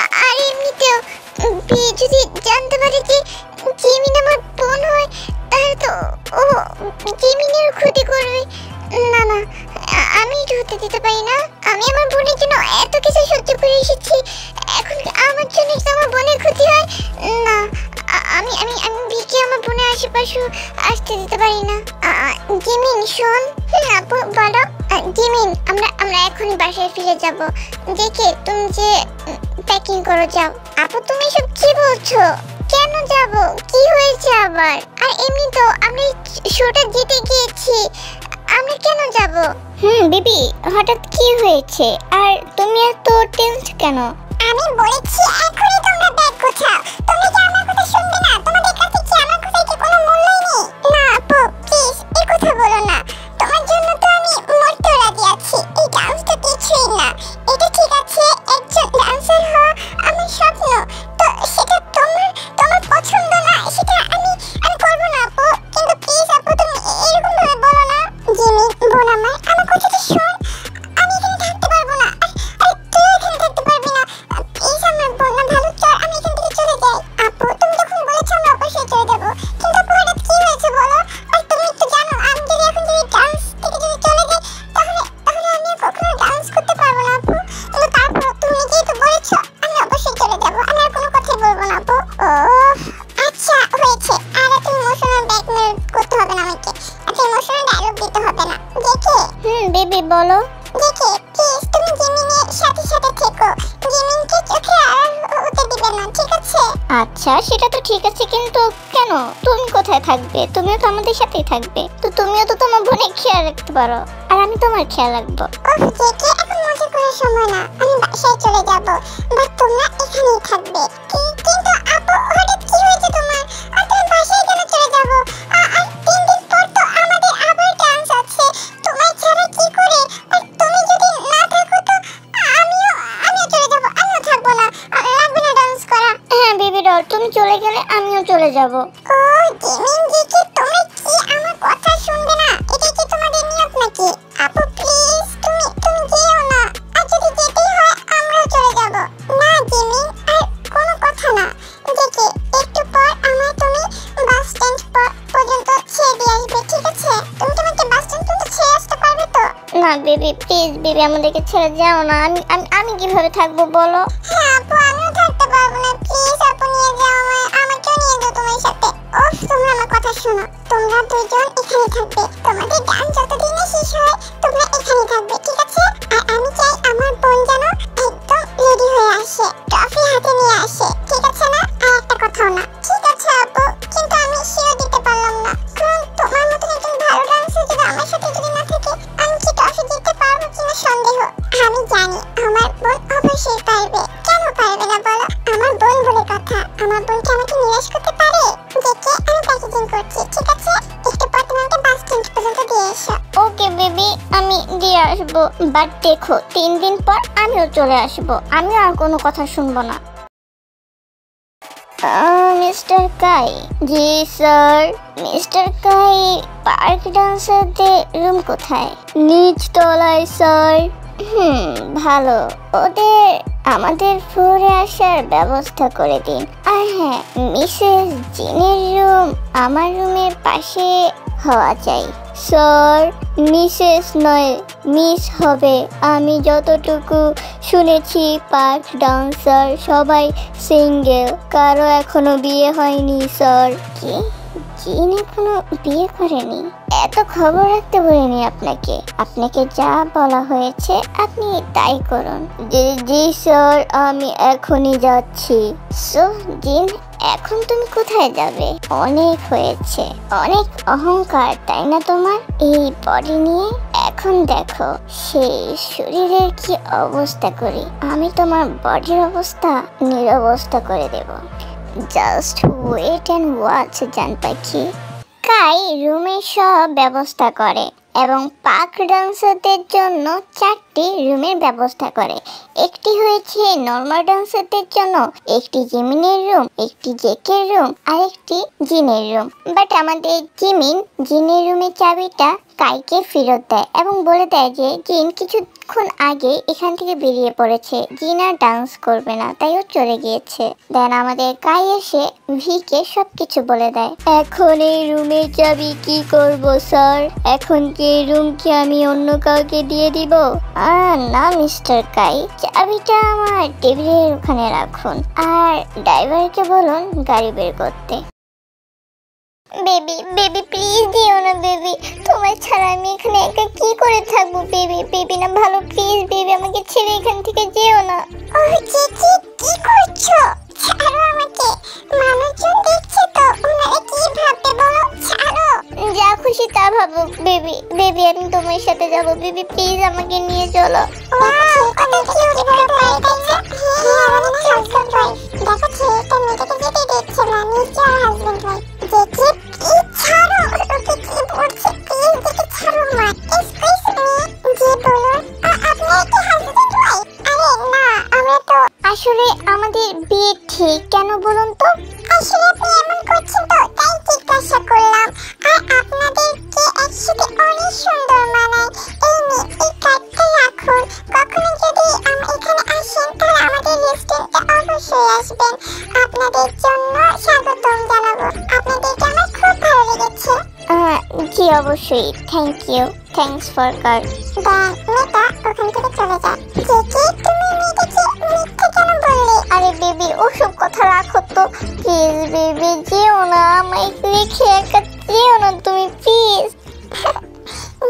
আর এমনিতেও বিয়ে যদি জানতে পারে যে জিমিন আমার বোন হয়, তাহলে তো ও জিমিনের ক্ষতি করবে। না না, আমি এটা হতে দিতে পারি না। আমি আমার বোনের জন্য এত কিছু সহ্য করে এসেছি, এখন আমার জন্য যদি আমার বোনের ক্ষতি হয়, না, আমি আমি আমি বিকে আমার বোনের আশেপাশে আসতে দিতে পারি না। জিমিন শোন। আপু বলো। জিমিন, আমরা আমরা এখনই বাসায় ফিরে যাব। দেখে তুমি যে প্যাকিং করো, যাও। আপু তুমি সব কি বলছো? কেন যাব? কি হয়েছে আবার? আর এমনি তো আমরা শোটা জিতে গিয়েছি, আমরা কেন যাব? বেবি, হঠাৎ কি হয়েছে? আর তুমি এত টেন্স কেন? আমি বলেছি এখনই তোমরা ব্যাগ গোছাও। তুমি কি আমার কথা শুনবে না? তোমাদের কাছে কি আমার কথায় কি কোনো মূল্যই নেই? না আপু, প্লিজ এই কথা বলো না। তোমার জন্য তো আমি মরতে রাজি আছি। এই ডান্স তো কিছুই না। এটা ঠিক আছে, একজন ডান্সার হওয়া আমার স্বপ্ন, তো সেটা তোমার পছন্দ না, সেটা আমি করব না আপু। কিন্তু প্লিজ আপু, তুমি এরকম ভাবে বলো না। জিমিন বোন আমার কথাটা শোন। আমি এখানে থাকতে পারবো না। আরে তুই এখানে থাকতে পারবি না। প্লিজ আমার বোন, না ভালো, চল আমি এখান থেকে চলে যাই। আপু তুমি যখন বলেছো আমরা অবশ্যই চলে যাবো, কিন্তু আপু হঠাৎ কি হয়েছে বলো? আর তুমি তো জানো আমি যদি এখন ডান্স থেকে যদি চলে যাই, তাহলে আমি আর কখনো ডান্স করতে পারবো না আপু। কিন্তু তারপর তুমি নিজেই তো বলেছো আমি অবশ্যই চলে যাবো, আমি আর কোনো কথাই বলবো না আপু। ও আচ্ছা হয়েছে, আর এত ইমোশনাল ব্ল্যাকমেল করতে হবে না আমাকে, এত ইমোশনাল ডায়লগ দিতে হবে না। দেখে বেবি বলো। দেখে প্লিজ তুমি জিমিনের সাথে সাথে থেকো, জিমিনকে চোখে আর হতে দিবে না, ঠিক আছে? আচ্ছা সেটা তো ঠিক আছে, কিন্তু কেন? তুমি কোথায় থাকবে? তুমিও তো আমাদের সাথেই থাকবে, তো তুমিও তো তোমার বোনের খেয়াল রাখতে পারো, আর আমি তোমার খেয়াল রাখবো। ওহ দেখে এখন মজা করার সময় না, আমি বাসায় চলে যাব, বাট তোমরা এখানেই থাকবে। কিন্তু আপু হঠাৎ কি হয়েছে তোমার? আর তুমি বাসায় কেন চলে যাবো? আর 3 দিন পর তো আমাদের আবার ডান্স আছে, তোমায় ছাড়া কি করে? আর তুমি যদি না থাকো তো আমিও চলে যাব, আমিও থাকবো না, লাগবে না ডান্স করা। হ্যাঁ বেবি ডল, তুমি চলে গেলে আমিও চলে যাব। ও জিমিন জিকে, তোমরা কি আমার কথা শুনবে না? এটা কি তোমাদের নিয়ত নাকি? আপু প্লিজ তুমি যেও না, আর যদি যেতেই হয় আমরাও চলে যাব। না জিমিন, আর কোনো কথা না। দেখে একটু পর তুমি বাস স্ট্যান্ড পর্যন্ত ছেড়ে দিয়ে আসবে, ঠিক আছে? তুমি তোমাকে বাস স্ট্যান্ড পর্যন্ত ছেড়ে আসতে পারবে তো? না বেবি প্লিজ, বেবি আমাদেরকে ছেড়ে যাও না। আমি কিভাবে থাকবো বলো? হ্যাঁ আপু, আমিও থাকতে পারবো না, প্লিজ আপু নিয়ে যাও আমাকেও নিয়ে যাও তোমার সাথে। ওফ, তোমরা আমার কথা শোনো, তোমরা দুজন এখানে থাকবে, তোমাদের ডান্স যতদিন না শেষ হয় তোমরা এখানে থাকবে, ঠিক আছে? আর আমি চাই আমার বোন যেন একদম রেডি হয়ে আসে, ট্রফি হাতে নিয়ে আসে, ঠিক আছে না? আর একটা কথাও না। ঠিক আছে আপু, কিন্তু আমি শিওর দিতে পারলাম না, কারণ তোমার মতন একজন ভালো ডান্সার যদি আমার সাথে যদি না থাকে, আমি কি ট্রফি দিতে পারবো কিনা সন্দেহ। আমি জানি আমার বোন অবশ্যই পারবে। কেন পারবে না বলো? আমার বোন বলে কথা, আমার বোনকে আমাকে নিরাশ করতে পারে? দেখে আমি প্যাকেজিং করছি, ঠিক আছে? একটু পর তুমি আমাকে বাস স্ট্যান্ড পর্যন্ত দিয়ে এসো। ওকে বেবি, আমি দিয়ে আসবো, বাট দেখো 3 দিন পর আমিও চলে আসবো, আমিও আর কোনো কথা শুনবো না। Mister Kai. জি sir. Mister Kai, park ডান্সারদের room কোথায়? নিচ তলায় স্যার। ভালো, ওদের আমাদের ফ্লোরে আসার ব্যবস্থা করে দিন। আর হ্যাঁ, মিসেস জিনের রুম আমার রুমের পাশে হওয়া চাই। স্যার, মিসেস নয় মিস হবে। আমি যতটুকু শুনেছি পার্ক ডান্সার সবাই সিঙ্গেল, কারো এখনো বিয়ে হয়নি স্যার। কি? জিন এখনো বিয়ে করেনি? এত খবর রাখতে বলিনি আপনাকে, আপনাকে যা বলা হয়েছে আপনি তাই করুন। জি স্যার, আমি এখনই যাচ্ছি। সো জিন, এখন তুমি কোথায় যাবে? অনেক হয়েছে, অনেক অহংকার তাই না তোমার এই বডি নিয়ে? এখন দেখো সেই শরীরের কি অবস্থা করি আমি, তোমার বডির অবস্থা নিরবস্থা করে দেব। জাস্ট ওয়েট এন্ড ওয়াচ জান পাখি। কাই রুমের সব ব্যবস্থা করে এবং পার্ক ডান্সারদের জন্য 4টি রুমের ব্যবস্থা করে। একটি হয়েছে নর্মাল ডান্সারদের জন্য, একটি জিমিনের রুম, একটি জেকের রুম, আর একটি জিনের রুম। বাট আমাদের জিনের রুমের চাবিটা কাইকে ফেরত দেয় এবং বলে দেয় যে জিন কিছুক্ষণ আগে এখান থেকে বেরিয়ে পড়েছে, জিন আর ডান্স করবে না, তাই ও চলে গিয়েছে। দেন আমাদের কাই এসে ভিকে সবকিছু বলে দেয়। এখন এই রুমের চাবি কি করব স্যার? এখন কি এই রুম কি আমি অন্য কাউকে দিয়ে দিব? না মিস্টার কাই, চাবিটা আমার টেবিলের ওখানে রাখুন আর ড্রাইভারকে বলুন গাড়ি বের করতে। বেবি বেবি প্লিজ দিও না বেবি, তোমার ছাড়া আমি এখানে একা কি করে থাকবো? বেবি বেবি না ভালো, প্লিজ বেবি আমাকে ছেড়ে এখান থেকে যেও না। ও চিচি কি করছো? ছাড়ো আমাকে, মানুষজন দেখছে তো, ওনারা কি ভাববে বলো? ছাড়ো। যা খুশি তা ভাবো বেবি, বেবি আমি তোমার সাথে যাব, বেবি প্লিজ আমাকে নিয়ে চলো। ওটা কি কিভাবে পারে তাইছে? হ্যাঁ আমাদের হাজবেন্ড ওয়াইফ, দেখো ছেলেটা মেয়েটাকে যেতে দিচ্ছে না, নিশ্চয় হাজবেন্ড ওয়াইফ। দেখি কি ছাড়ো, ওকে কি বলছে প্লিজ দেখে ছাড়ো মা। এক্সকিউজ মি, জি বলুন। আপনারা কি হাজবেন্ড ওয়াইফ? আরে না, আমরা তো আসলে আমাদের বিয়ে ঠিক কেন বলুন তো? আসলে আপনি এমন করছেন তো তাই জিজ্ঞাসা করলাম। আর আপনাদেরকে একসাথে অনেক সুন্দর মানায়। এই নিন এই কার্ডটা রাখুন, কখনো যদি এখানে আসেন তাহলে আমাদের রেস্টুরেন্টে অবশ্যই আসবেন, আপনাদের জন্য স্বাগতম জানাবো। আপনাদেরকে আমার খুব ভালো লেগেছে। জি অবশ্যই, thank you, thanks for card. Then মেয়েটা ওখান থেকে চলে যায়। জেকি তুমি মেয়েটাকে মিথ্যে কেন বললে? আরে বেবি ওসব কথা রাখো তো, প্লিজ বেবি যেও না, আমায় রেখে একা যেও না তুমি প্লিজ।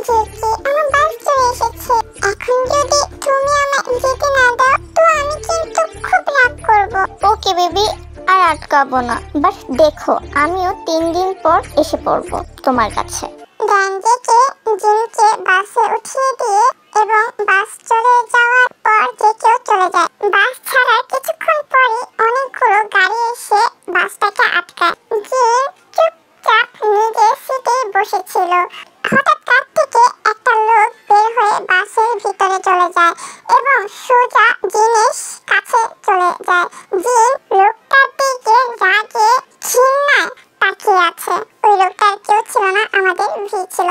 জেকি আমার বাস চলে এসেছে, এখন যদি তুমি আমায় যেতে না দাও তো আমি কিন্তু খুব রাগ করব। ওকে বেবি আর আটকাবো না, বাট দেখো আমিও 3 দিন পর এসে পড়বো তোমার কাছে। জেকি জিনকে বাসে উঠিয়ে দিয়ে এবং বাস চলে যাওয়ার পর জেকিও চলে যায়। বাস ছাড়ার কিছুক্ষণ পরে অনেকগুলো গাড়ি এসে বাসটাকে আটকায়। জিন চুপচাপ নিজের সিটে বসেছিল। হঠাৎ কাছ থেকে একটা লোক বের হয়ে বাসের ভিতরে চলে যায় এবং সোজা জিনের কাছে চলে যায়। জিন লোকটার দিকে রাগে ঘৃণায় তাকিয়ে আছে। ওই লোকটার কেউ ছিল না, আমাদের ভি ছিল।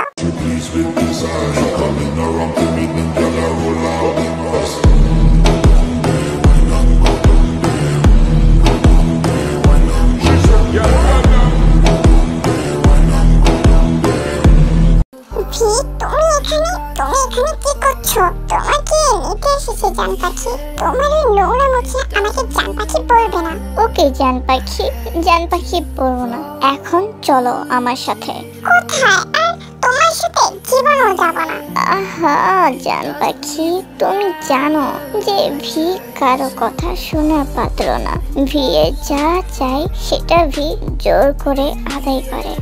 তুমি এখানে কি করছো? তোমাকে নিতে এসেছে জান পাখি, তোমার এই নোংরা মুখে আমাকে জান পাখি বলবে না। ওকে জান পাখি, জান পাখি বলবো না। এখন চলো আমার সাথে। কোথায়? আর তোমার সাথে জীবনও যাব না। আহা জান পাখি, তুমি জানো যে ভি কারো কথা শোনার পাত্র না। ভি যা চাই সেটা ভি জোর করে আদায় করে।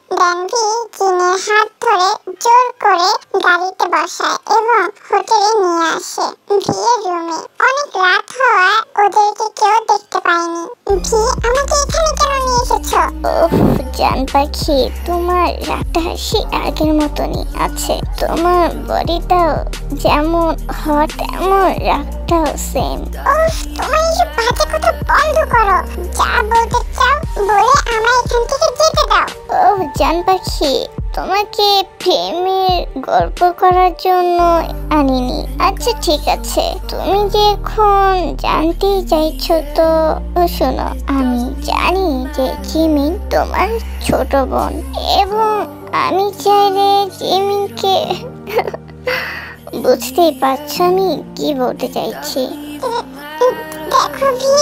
ভি জিনের হাত ধরে জোর করে গাড়িতে বসায় এবং হোটেলে নিয়ে আসে। ভিয়ের রুমে অনেক রাত হওয়ায় ওদেরকে কেউ দেখতে পায়নি। ভি আমাকে এখানে কেন নিয়ে এসেছো? ওহ জান পাখি, তোমার রাগটা সেই আগের মতনই আছে। তোমার বডিটাও যেমন হট তেমন রাগটাও সেম। ওহ তোমার এইসব বাজে কথা বন্ধ করো, যা বলতে চাও বলে আমায় এখান থেকে যেতে দাও। ওহ জান পাখি, তোমাকে প্রেমের গল্প করার জন্য আনিনি। আচ্ছা ঠিক আছে, তুমি যে এখন জানতেই চাইছো তো শোনো, আমি জানি যে জিমিন তোমার ছোট বোন এবং আমি চাইলে জিমিনকে বুঝতেই পারছো আমি কি বলতে চাইছি। দেখো ভি,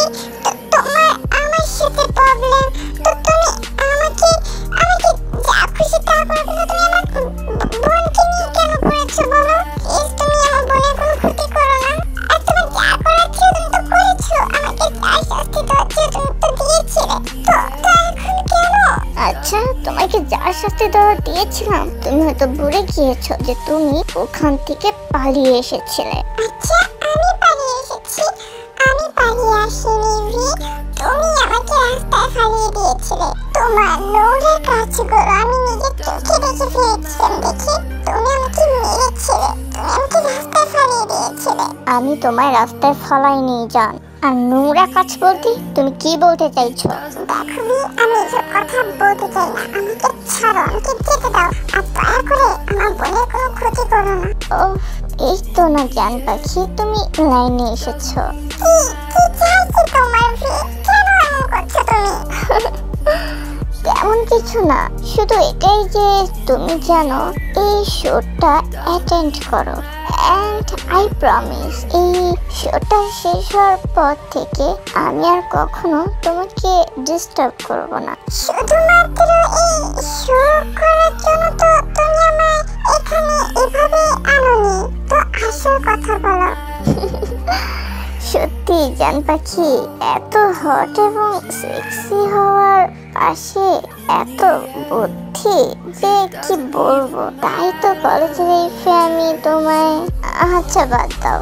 তোমার আমার সাথে প্রবলেম তো তুমি আমাকে যা খুশি তা করবে না। তুমি আমার বোনকে নিয়ে কেন করেছো বলো? প্লিজ তুমি আমার বোনের কোনো ক্ষতি করো না। আর তোমার যা করার ছিল তুমি তো করেছো, আমাকে যা শাস্তি দেওয়ার ছিল তুমি তো দিয়েছিলে, তো এখন কেন? আচ্ছা তোমাকে যা শাস্তি দেওয়া দিয়েছিলাম তুমি হয়তো ভুলে গিয়েছো যে তুমি ওখান থেকে পালিয়ে এসেছিলে। আচ্ছা আমি পালিয়ে এসেছি? আমি পালিয়ে আসিনি ভি, তুমি আমাকে রাস্তায় ফালিয়ে দিয়েছিলে। তোমার নোংরা কাজগুলো আমি নিজের চোখে দেখে ফেলেছিলাম। দেখি তুমি আমাকে মেরেছিলে, তুমি আমাকে রাস্তায় ফালিয়ে দিয়েছিলে। আমি তোমায় রাস্তায় ফালাইনি জান, আর নোংরা কাজ বলতে তুমি কি বলতে চাইছো? দেখো আমি এসব কথা বলতে চাই না, আমাকে ছাড়ো, আমাকে যেতে দাও, আর দয়া করে আমার বোনের কোনো ক্ষতি করো না। ও এই তো না জান পাখি, তুমি লাইনে এসেছো। কি চাইছি তোমার ভি? কেন এমন করছো তুমি? তেমন কিছু না, শুধু এটাই যে তুমি জানো এই শোটা অ্যাটেন্ড করো, অ্যান্ড আই প্রমিস এই শোটা শেষ হওয়ার পর থেকে আমি আর কখনো তোমাকে ডিস্টার্ব করব না। শুধুমাত্র এই শো করার জন্য তো তুমি আমায় এখানে এভাবে আনোনি, তো আসল কথা বলো। সত্যি জান পাখি, এত হট এবং সেক্সি হওয়ার পাশে এত বুদ্ধি যে কি বলবো, তাই তো কলেজের এই আমি তোমায়। আচ্ছা বাদ দাও।